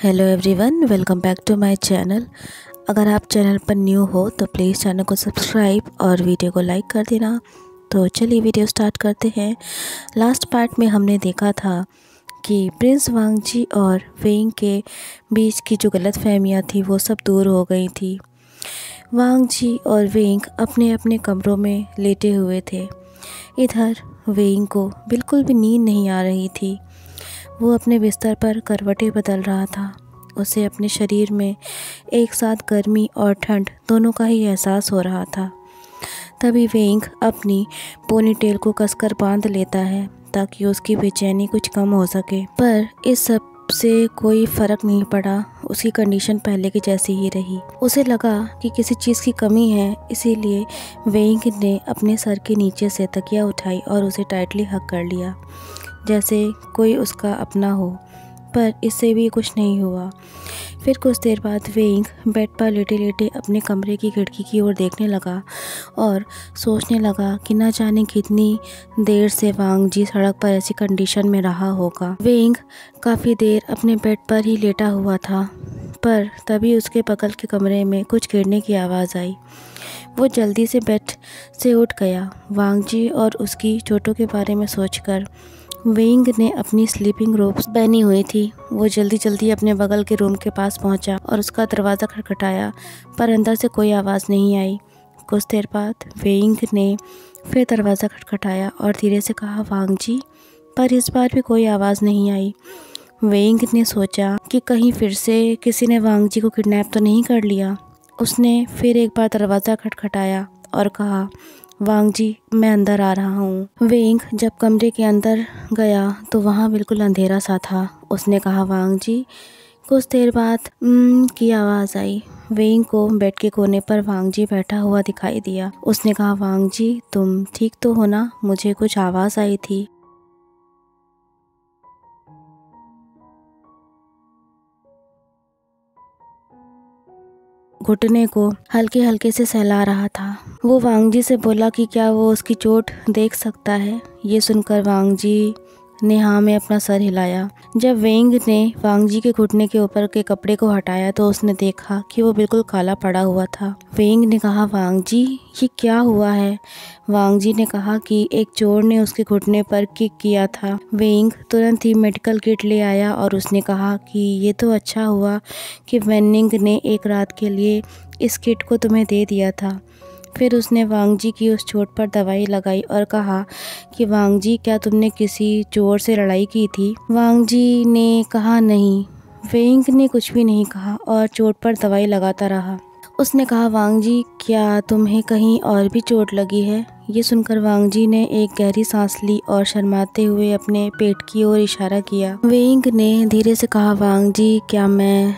Hello everyone, welcome back to my channel. अगर आप channel पर न्यू हो तो प्लीज़ चैनल को सब्सक्राइब और वीडियो को लाइक कर देना। तो चलिए वीडियो स्टार्ट करते हैं। लास्ट पार्ट में हमने देखा था कि प्रिंस वांगजी और वेइंग के बीच की जो गलतफहमियां थी वो सब दूर हो गई थी। वांगजी और वेइंग अपने अपने कमरों में लेटे हुए थे। इधर वेइंग को बिल्कुल भी नींद नहीं आ रही थी। वो अपने बिस्तर पर करवटें बदल रहा था। उसे अपने शरीर में एक साथ गर्मी और ठंड दोनों का ही एहसास हो रहा था। तभी वेइंग अपनी पोनीटेल को कसकर बांध लेता है ताकि उसकी बेचैनी कुछ कम हो सके, पर इस सब से कोई फ़र्क नहीं पड़ा। उसकी कंडीशन पहले की जैसी ही रही। उसे लगा कि किसी चीज़ की कमी है, इसीलिए वेइंग ने अपने सर के नीचे से तकिया उठाई और उसे टाइटली हग कर लिया, जैसे कोई उसका अपना हो। पर इससे भी कुछ नहीं हुआ। फिर कुछ देर बाद वेइंग बेड पर लेटे लेटे अपने कमरे की खिड़की की ओर देखने लगा और सोचने लगा कि न जाने कितनी देर से वांगजी सड़क पर ऐसी कंडीशन में रहा होगा। वेइंग काफ़ी देर अपने बेड पर ही लेटा हुआ था, पर तभी उसके बगल के कमरे में कुछ गिरने की आवाज़ आई। वो जल्दी से बेड से उठ गया। वांगजी और उसकी चोटों के बारे में सोचकर वेइंग ने अपनी स्लीपिंग रोब्स पहनी हुई थी। वो जल्दी जल्दी अपने बगल के रूम के पास पहुंचा और उसका दरवाज़ा खटखटाया, पर अंदर से कोई आवाज़ नहीं आई। कुछ देर बाद वेइंग ने फिर दरवाज़ा खटखटाया और धीरे से कहा, वांगजी, पर इस बार भी कोई आवाज़ नहीं आई। वेइंग ने सोचा कि कहीं फिर से किसी ने वांगजी को किडनैप तो नहीं कर लिया। उसने फिर एक बार दरवाज़ा खटखटाया और कहा, वांगजी, मैं अंदर आ रहा हूँ। वेइंग जब कमरे के अंदर गया तो वहाँ बिल्कुल अंधेरा सा था। उसने कहा, वांगजी। कुछ देर बाद की आवाज़ आई। वेइंग को बेड के कोने पर वांगजी बैठा हुआ दिखाई दिया। उसने कहा, वांगजी, तुम ठीक तो हो ना? मुझे कुछ आवाज़ आई थी। घुटने को हल्के हल्के से सहला रहा था। वो वांगजी से बोला कि क्या वो उसकी चोट देख सकता है। ये सुनकर वांगजी ने हाँ में अपना सर हिलाया। जब वेइंग ने वांगजी के घुटने के ऊपर के कपड़े को हटाया तो उसने देखा कि वो बिल्कुल काला पड़ा हुआ था। वेइंग ने कहा, वांगजी, ये क्या हुआ है? वांगजी ने कहा कि एक चोर ने उसके घुटने पर किक किया था। वेइंग तुरंत ही मेडिकल किट ले आया और उसने कहा कि ये तो अच्छा हुआ कि वेनिंग ने एक रात के लिए इस किट को तुम्हें दे दिया था। फिर उसने वांगजी की उस चोट पर दवाई लगाई और कहा कि वांगजी, क्या तुमने किसी चोर से लड़ाई की थी? वांगजी ने कहा, नहीं। वेइंग ने कुछ भी नहीं कहा और चोट पर दवाई लगाता रहा। उसने कहा, वांगजी, क्या तुम्हें कहीं और भी चोट लगी है? ये सुनकर वांगजी ने एक गहरी सांस ली और शर्माते हुए अपने पेट की ओर इशारा किया। वेइंग ने धीरे से कहा, वांगजी, क्या मैं?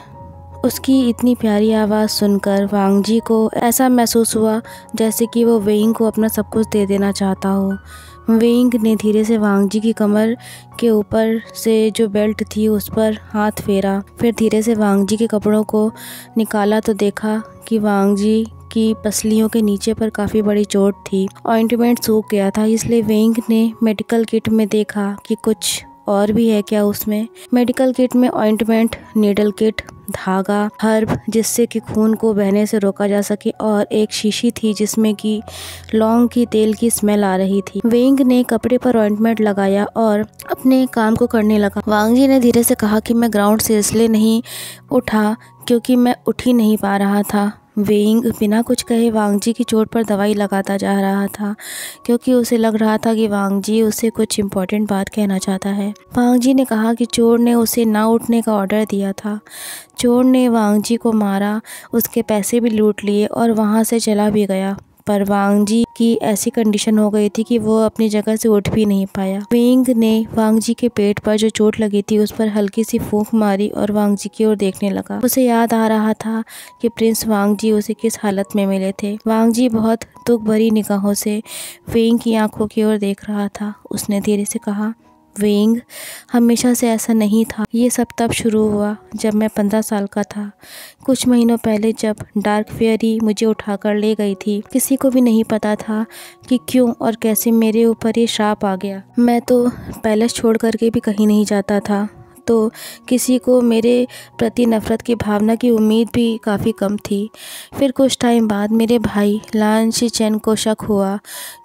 उसकी इतनी प्यारी आवाज़ सुनकर वांगजी को ऐसा महसूस हुआ जैसे कि वो वेइंग को अपना सब कुछ दे देना चाहता हो। वेइंग ने धीरे से वांगजी की कमर के ऊपर से जो बेल्ट थी उस पर हाथ फेरा। फिर धीरे से वांगजी के कपड़ों को निकाला तो देखा कि वांगजी की पसलियों के नीचे पर काफ़ी बड़ी चोट थी। ऑइंटमेंट सूख गया था, इसलिए वेइंग ने मेडिकल किट में देखा कि कुछ और भी है क्या उसमें। मेडिकल किट में ऑइंटमेंट, नीडल किट, धागा, हर्ब जिससे कि खून को बहने से रोका जा सके, और एक शीशी थी जिसमें कि लौंग की तेल की स्मेल आ रही थी। वेइंग ने कपड़े पर ऑइंटमेंट लगाया और अपने काम को करने लगा। वांगजी ने धीरे से कहा कि मैं ग्राउंड से इसलिए नहीं उठा क्योंकि मैं उठ ही नहीं पा रहा था। वेइंग बिना कुछ कहे वांगजी की चोट पर दवाई लगाता जा रहा था क्योंकि उसे लग रहा था कि वांगजी उसे कुछ इम्पोर्टेंट बात कहना चाहता है। वांगजी ने कहा कि चोर ने उसे ना उठने का ऑर्डर दिया था। चोर ने वांगजी को मारा, उसके पैसे भी लूट लिए और वहाँ से चला भी गया, पर वांगजी की ऐसी कंडीशन हो गई थी कि वो अपनी जगह से उठ भी नहीं पाया। वेइंग ने वांगजी के पेट पर जो चोट लगी थी उस पर हल्की सी फूंक मारी और वांगजी की ओर देखने लगा। उसे याद आ रहा था कि प्रिंस वांगजी उसे किस हालत में मिले थे। वांगजी बहुत दुख भरी निगाहों से वेइंग की आंखों की ओर देख रहा था। उसने धीरे से कहा, वेइंग, हमेशा से ऐसा नहीं था। ये सब तब शुरू हुआ जब मैं 15 साल का था। कुछ महीनों पहले जब डार्क फेयरी मुझे उठाकर ले गई थी, किसी को भी नहीं पता था कि क्यों और कैसे मेरे ऊपर ये श्राप आ गया। मैं तो पैलेस छोड़ करके भी कहीं नहीं जाता था। तो किसी को मेरे प्रति नफ़रत की भावना की उम्मीद भी काफ़ी कम थी। फिर कुछ टाइम बाद मेरे भाई लान शीचेन को शक हुआ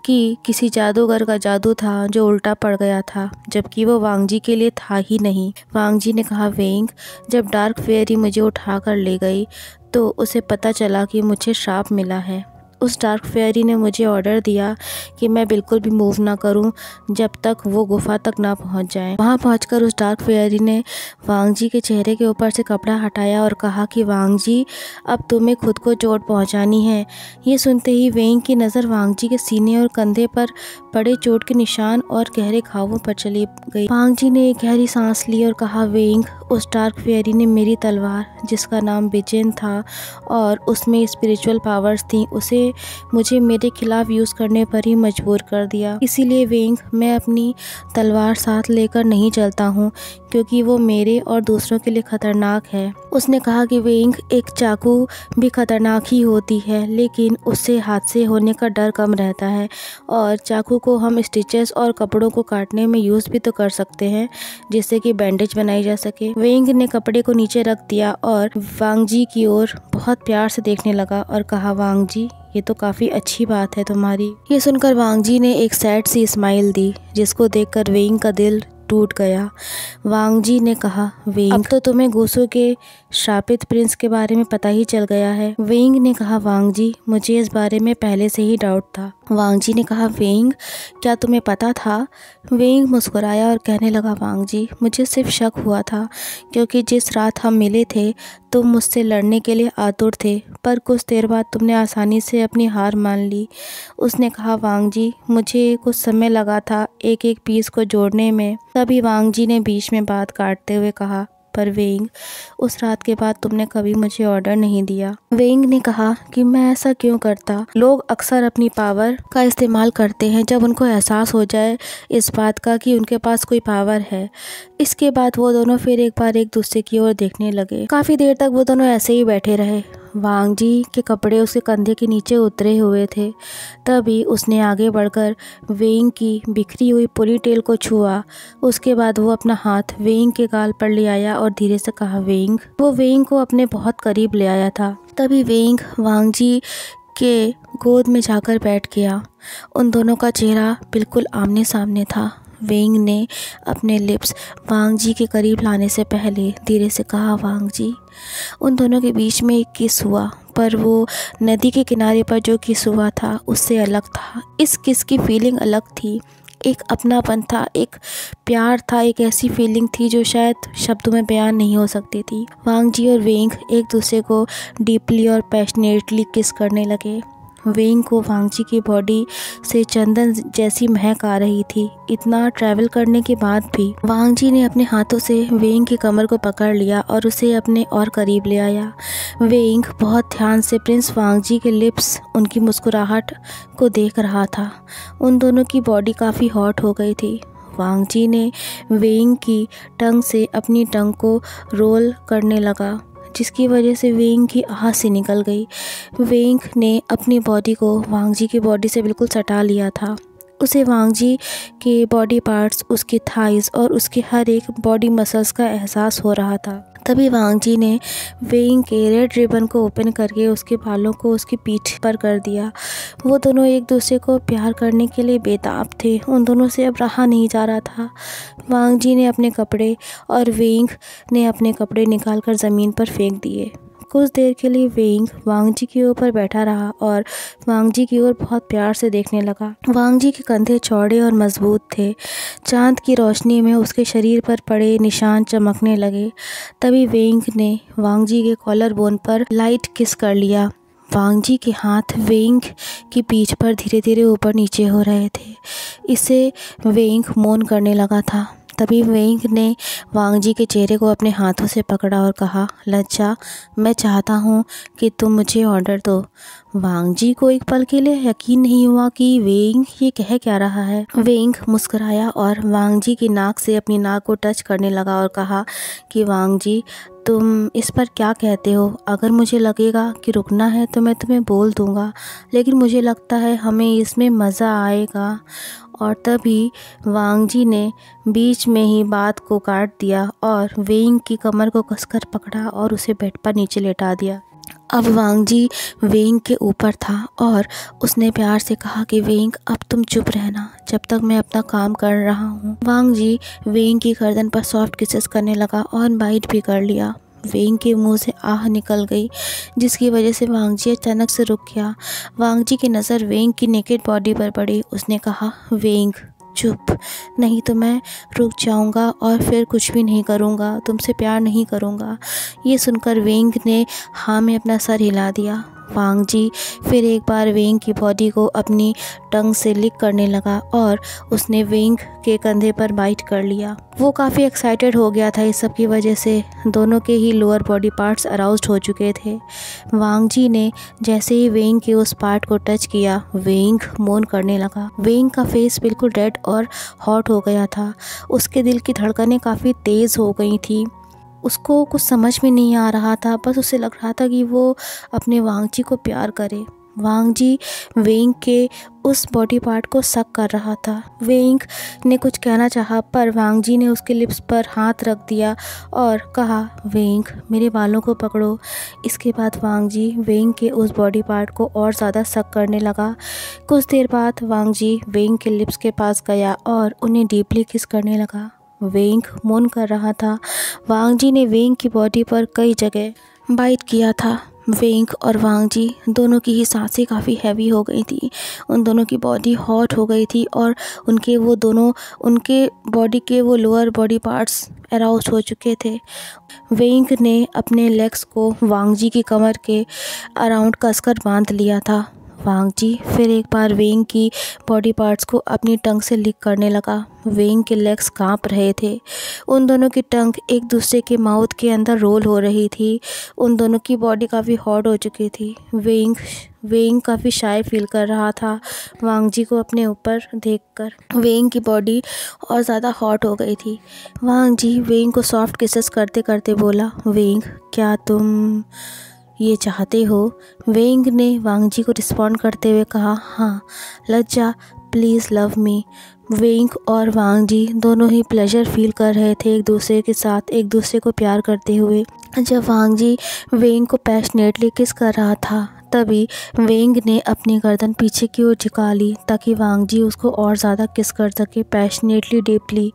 कि किसी जादूगर का जादू था जो उल्टा पड़ गया था, जबकि वो वांग जी के लिए था ही नहीं। वांग जी ने कहा, वेंग, जब डार्क फेयरी मुझे उठाकर ले गई तो उसे पता चला कि मुझे श्राप मिला है। उस डार्क फेयरी ने मुझे ऑर्डर दिया कि मैं बिल्कुल भी मूव ना करूं जब तक वो गुफा तक ना पहुंच जाए। वहां पहुंचकर उस डार्क फेयरी ने वांग जी के चेहरे के ऊपर से कपड़ा हटाया और कहा कि वांग जी, अब तुम्हें खुद को चोट पहुंचानी है। ये सुनते ही वेंग की नज़र वांग जी के सीने और कंधे पर पड़े चोट के निशान और गहरे घावों पर चली गई। वांग जी ने एक गहरी सांस ली और कहा, वेंग, उस डार्क फेयरी ने मेरी तलवार, जिसका नाम बिजेन था और उसमें स्पिरिचुअल पावर्स थी, उसे मुझे मेरे खिलाफ यूज़ करने पर ही मजबूर कर दिया। इसीलिए वेंग, मैं अपनी तलवार साथ लेकर नहीं चलता हूँ, क्योंकि वो मेरे और दूसरों के लिए खतरनाक है। उसने कहा कि वेंग, एक चाकू भी खतरनाक ही होती है, लेकिन उससे हादसे होने का डर कम रहता है, और चाकू को हम स्टिचेस और कपड़ों को काटने में यूज़ भी तो कर सकते हैं, जिससे कि बैंडेज बनाई जा सके। वेंग ने कपड़े को नीचे रख दिया और वांग जी की ओर बहुत प्यार से देखने लगा और कहा, वांग जी, ये तो काफ़ी अच्छी बात है तुम्हारी। ये सुनकर वांग जी ने एक सैड सी स्माइल दी, जिसको देखकर वेंग का दिल टूट गया। वांग जी ने कहा, वेंग, अब तो तुम्हें गुसो के श्रापित प्रिंस के बारे में पता ही चल गया है। वेंग ने कहा, वांग जी, मुझे इस बारे में पहले से ही डाउट था। वांग जी ने कहा, वेंग, क्या तुम्हें पता था? वेंग मुस्कुराया और कहने लगा, वांग जी, मुझे सिर्फ शक हुआ था, क्योंकि जिस रात हम मिले थे तुम मुझसे लड़ने के लिए आतुर थे, पर कुछ देर बाद तुमने आसानी से अपनी हार मान ली। उसने कहा, वांग जी, मुझे कुछ समय लगा था एक एक पीस को जोड़ने में। तभी वांग जी ने बीच में बात काटते हुए कहा, पर वेंग, उस रात के बाद तुमने कभी मुझे ऑर्डर नहीं दिया। वेंग ने कहा कि मैं ऐसा क्यों करता? लोग अक्सर अपनी पावर का इस्तेमाल करते हैं जब उनको एहसास हो जाए इस बात का कि उनके पास कोई पावर है। इसके बाद वो दोनों फिर एक बार एक दूसरे की ओर देखने लगे। काफ़ी देर तक वो दोनों ऐसे ही बैठे रहे। वांग जी के कपड़े उसके कंधे के नीचे उतरे हुए थे। तभी उसने आगे बढ़कर वेंग की बिखरी हुई पूरी टेल को छुआ। उसके बाद वो अपना हाथ वेंग के गाल पर ले आया और धीरे से कहा, वेंग। वो वेंग को अपने बहुत करीब ले आया था। तभी वेंग वांग जी के गोद में जाकर बैठ गया। उन दोनों का चेहरा बिल्कुल आमने सामने था। वेंग ने अपने लिप्स वांग जी के करीब लाने से पहले धीरे से कहा, वांग जी। उन दोनों के बीच में एक किस हुआ, पर वो नदी के किनारे पर जो किस हुआ था उससे अलग था। इस किस की फीलिंग अलग थी। एक अपनापन था, एक प्यार था, एक ऐसी फीलिंग थी जो शायद शब्दों में बयान नहीं हो सकती थी। वांग जी और वेंग एक दूसरे को डीपली और पैशनेटली किस करने लगे। वेंग को वांग जी की बॉडी से चंदन जैसी महक आ रही थी। इतना ट्रैवल करने के बाद भी वांग जी ने अपने हाथों से वेंग की कमर को पकड़ लिया और उसे अपने और करीब ले आया। वेंग बहुत ध्यान से प्रिंस वांग जी के लिप्स, उनकी मुस्कुराहट को देख रहा था। उन दोनों की बॉडी काफ़ी हॉट हो गई थी। वांग जी ने वेंग की टंग से अपनी टंग को रोल करने लगा, जिसकी वजह से वेंग की आह से निकल गई। वेंग ने अपनी बॉडी को वांग जी की बॉडी से बिल्कुल सटा लिया था। उसे वांग जी के बॉडी पार्ट्स, उसके थाइस और उसके हर एक बॉडी मसल्स का एहसास हो रहा था। तभी वांग जी ने वेंग के रेड रिबन को ओपन करके उसके बालों को उसकी पीठ पर कर दिया। वो दोनों एक दूसरे को प्यार करने के लिए बेताब थे। उन दोनों से अब रहा नहीं जा रहा था। वांग जी ने अपने कपड़े और वेंग ने अपने कपड़े निकालकर ज़मीन पर फेंक दिए। कुछ देर के लिए वेंग वांग जी के ऊपर बैठा रहा और वांग जी की ओर बहुत प्यार से देखने लगा। वांग जी के कंधे चौड़े और मजबूत थे। चांद की रोशनी में उसके शरीर पर पड़े निशान चमकने लगे। तभी वेंग ने वांग जी के कॉलर बोन पर लाइट किस कर लिया। वांग जी के हाथ वेंग की पीठ पर धीरे धीरे ऊपर नीचे हो रहे थे। इसे वेंग मौन करने लगा था। तभी वेंग ने वांग जी के चेहरे को अपने हाथों से पकड़ा और कहा, लज्जा, मैं चाहता हूँ कि तुम मुझे ऑर्डर दो। वांग जी को एक पल के लिए यकीन नहीं हुआ कि वेंग ये कह क्या रहा है। वेंग मुस्कुराया और वांग जी की नाक से अपनी नाक को टच करने लगा और कहा कि वांग जी, तुम इस पर क्या कहते हो? अगर मुझे लगेगा कि रुकना है तो मैं तुम्हें बोल दूंगा, लेकिन मुझे लगता है हमें इसमें मज़ा आएगा और तभी वांग जी ने बीच में ही बात को काट दिया और वेंग की कमर को कसकर पकड़ा और उसे बेड पर नीचे लेटा दिया। अब वांग जी वेंग के ऊपर था और उसने प्यार से कहा कि वेंग अब तुम चुप रहना जब तक मैं अपना काम कर रहा हूँ। वांग जी वेंग की गर्दन पर सॉफ्ट किसेस करने लगा और बाइट भी कर लिया। वेंग के मुंह से आह निकल गई जिसकी वजह से वांग जी अचानक से रुक गया। वांग जी की नज़र वेंग की नेकेड बॉडी पर पड़ी। उसने कहा, वेंग चुप, नहीं तो मैं रुक जाऊंगा और फिर कुछ भी नहीं करूंगा, तुमसे प्यार नहीं करूंगा। ये सुनकर वेंग ने हाँ में अपना सर हिला दिया। वांग जी फिर एक बार वेंग की बॉडी को अपनी टंग से लिक करने लगा और उसने वेंग के कंधे पर बाइट कर लिया। वो काफ़ी एक्साइटेड हो गया था इस सब की वजह से। दोनों के ही लोअर बॉडी पार्ट्स अराउज्ड हो चुके थे। वांग जी ने जैसे ही वेंग के उस पार्ट को टच किया, वेंग मोन करने लगा। वेंग का फेस बिल्कुल रेड और हॉट हो गया था। उसके दिल की धड़कनें काफ़ी तेज़ हो गई थी। उसको कुछ समझ में नहीं आ रहा था, बस उसे लग रहा था कि वो अपने वांग जी को प्यार करे। वांग जी वेंग के उस बॉडी पार्ट को सक कर रहा था। वेंग ने कुछ कहना चाहा पर वांग जी ने उसके लिप्स पर हाथ रख दिया और कहा, वेंग मेरे बालों को पकड़ो। इसके बाद वांग जी वेंग के उस बॉडी पार्ट को और ज़्यादा सक करने लगा। कुछ देर बाद वांग जी वेंग के लिप्स के पास गया और उन्हें डीपली किस करने लगा। वेंग मौन कर रहा था। वांग जी ने वेंग की बॉडी पर कई जगह बाइट किया था। वेंग और वांग जी दोनों की ही सांसें काफ़ी हैवी हो गई थी। उन दोनों की बॉडी हॉट हो गई थी और उनके बॉडी के वो लोअर बॉडी पार्ट्स अराउज्ड हो चुके थे। वेंग ने अपने लेग्स को वांग जी की कमर के अराउंड कसकर बांध लिया था। वांग जी फिर एक बार वेंग की बॉडी पार्ट्स को अपनी टंग से लिक करने लगा। वेंग के लेग्स कांप रहे थे। उन दोनों की टंग एक दूसरे के माउथ के अंदर रोल हो रही थी। उन दोनों की बॉडी काफ़ी हॉट हो चुकी थी। वेंग काफ़ी शाय फील कर रहा था वांग जी को अपने ऊपर देखकर। वेंग की बॉडी और ज़्यादा हॉट हो गई थी। वांग जी वेंग को सॉफ्ट किसेस करते करते बोला, वेंग क्या तुम ये चाहते हो? वेंग ने वांग जी को रिस्पॉन्ड करते हुए कहा, हाँ लज्जा प्लीज़ लव मी। वेंग और वांग जी दोनों ही प्लेजर फील कर रहे थे एक दूसरे के साथ, एक दूसरे को प्यार करते हुए। जब वांग जी वेंग को पैशनेटली किस कर रहा था तभी वेंग ने अपनी गर्दन पीछे की ओर झुका ली ताकि वांग जी उसको और ज़्यादा किस कर सके, पैशनेटली डीपली।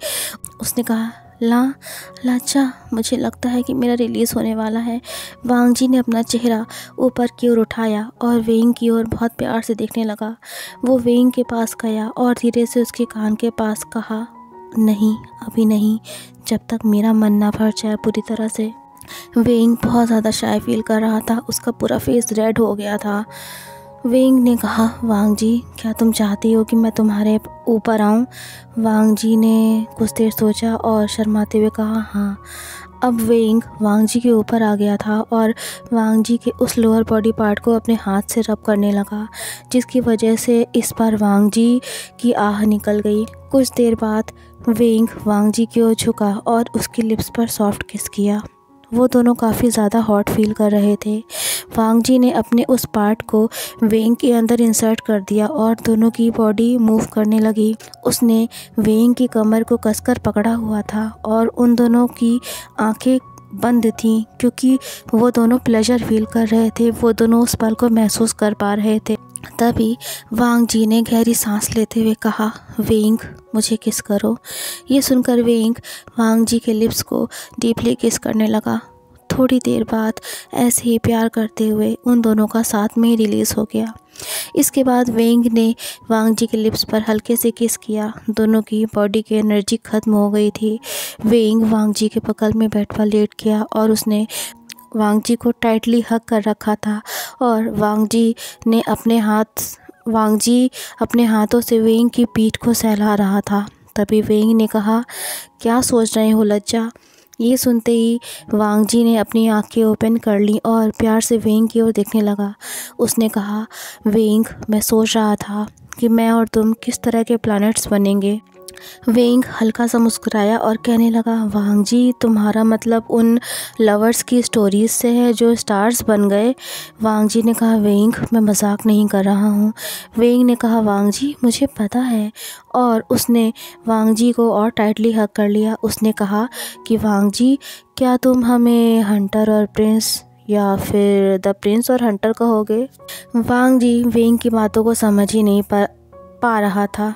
उसने कहा, लाचा मुझे लगता है कि मेरा रिलीज़ होने वाला है। वांग जी ने अपना चेहरा ऊपर की ओर उठाया और वेंग की ओर बहुत प्यार से देखने लगा। वो वेंग के पास गया और धीरे से उसके कान के पास कहा, नहीं अभी नहीं, जब तक मेरा मन ना भर जाए पूरी तरह से। वेंग बहुत ज़्यादा शाय फील कर रहा था। उसका पूरा फेस रेड हो गया था। वेंग ने कहा, वांग जी क्या तुम चाहती हो कि मैं तुम्हारे ऊपर आऊँ? वांग जी ने कुछ देर सोचा और शर्माते हुए कहा, हाँ। अब वेंग वांग जी के ऊपर आ गया था और वांग जी के उस लोअर बॉडी पार्ट को अपने हाथ से रब करने लगा, जिसकी वजह से इस बार वांग जी की आह निकल गई। कुछ देर बाद वेंग वांग जी की ओर झुका और उसके लिप्स पर सॉफ्ट किस किया। वो दोनों काफ़ी ज़्यादा हॉट फील कर रहे थे। वांग जी ने अपने उस पार्ट को वेंग के अंदर इंसर्ट कर दिया और दोनों की बॉडी मूव करने लगी। उसने वेंग की कमर को कसकर पकड़ा हुआ था और उन दोनों की आंखें बंद थीं क्योंकि वो दोनों प्लेजर फील कर रहे थे। वो दोनों उस पल को महसूस कर पा रहे थे। तभी वांग जी ने गहरी सांस लेते हुए कहा, वेंग मुझे किस करो। ये सुनकर वेंग वांग जी के लिप्स को डीपली किस करने लगा। थोड़ी देर बाद ऐसे ही प्यार करते हुए उन दोनों का साथ में ही रिलीज़ हो गया। इसके बाद वेंग ने वांग जी के लिप्स पर हल्के से किस किया। दोनों की बॉडी की एनर्जी ख़त्म हो गई थी। वेंग वांग जी के बगल में बैठ कर लेट गया और उसने वांग जी को टाइटली हग कर रखा था और वांग जी अपने हाथों से वेंग की पीठ को सहला रहा था। तभी वेंग ने कहा, क्या सोच रहे हो लज्जा? ये सुनते ही वांग जी ने अपनी आंखें ओपन कर ली और प्यार से वेंग की ओर देखने लगा। उसने कहा, वेंग मैं सोच रहा था कि मैं और तुम किस तरह के प्लैनेट्स बनेंगे। वेंग हल्का सा मुस्कुराया और कहने लगा, वांग जी, तुम्हारा मतलब उन लवर्स की स्टोरीज से है जो स्टार्स बन गए। वांग जी ने कहा, वेंग, मैं मजाक नहीं कर रहा हूँ। वेंग ने कहा, वांग जी, मुझे पता है। और उसने वांग जी को और टाइटली हग कर लिया। उसने कहा कि वांग जी, क्या तुम हमें हंटर और प्रिंस या फिर द प्रिंस और हंटर कहोगे? वांग जी वेंग की बातों को समझ ही नहीं पा रहा था।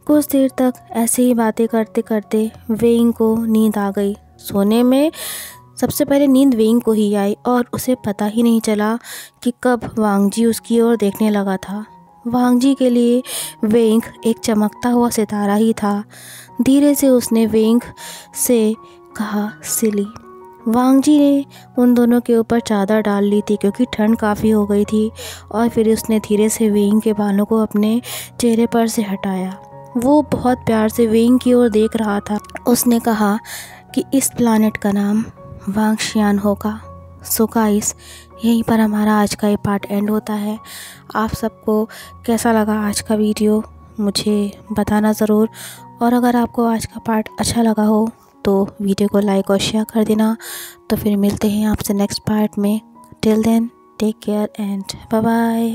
कुछ देर तक ऐसे ही बातें करते करते वेंग को नींद आ गई। सोने में सबसे पहले नींद वेंग को ही आई और उसे पता ही नहीं चला कि कब वांग जी उसकी ओर देखने लगा था। वांग जी के लिए वेंग एक चमकता हुआ सितारा ही था। धीरे से उसने वेंग से कहा, सिली। वांग जी ने उन दोनों के ऊपर चादर डाल ली थी क्योंकि ठंड काफ़ी हो गई थी। और फिर उसने धीरे से वेंग के बालों को अपने चेहरे पर से हटाया। वो बहुत प्यार से वेंग की ओर देख रहा था। उसने कहा कि इस प्लानेट का नाम वांगशियान होगा। सो गाइस, यहीं पर हमारा आज का ये पार्ट एंड होता है। आप सबको कैसा लगा आज का वीडियो मुझे बताना ज़रूर। और अगर आपको आज का पार्ट अच्छा लगा हो तो वीडियो को लाइक और शेयर कर देना। तो फिर मिलते हैं आपसे नेक्स्ट पार्ट में। Till then, take care and bye bye.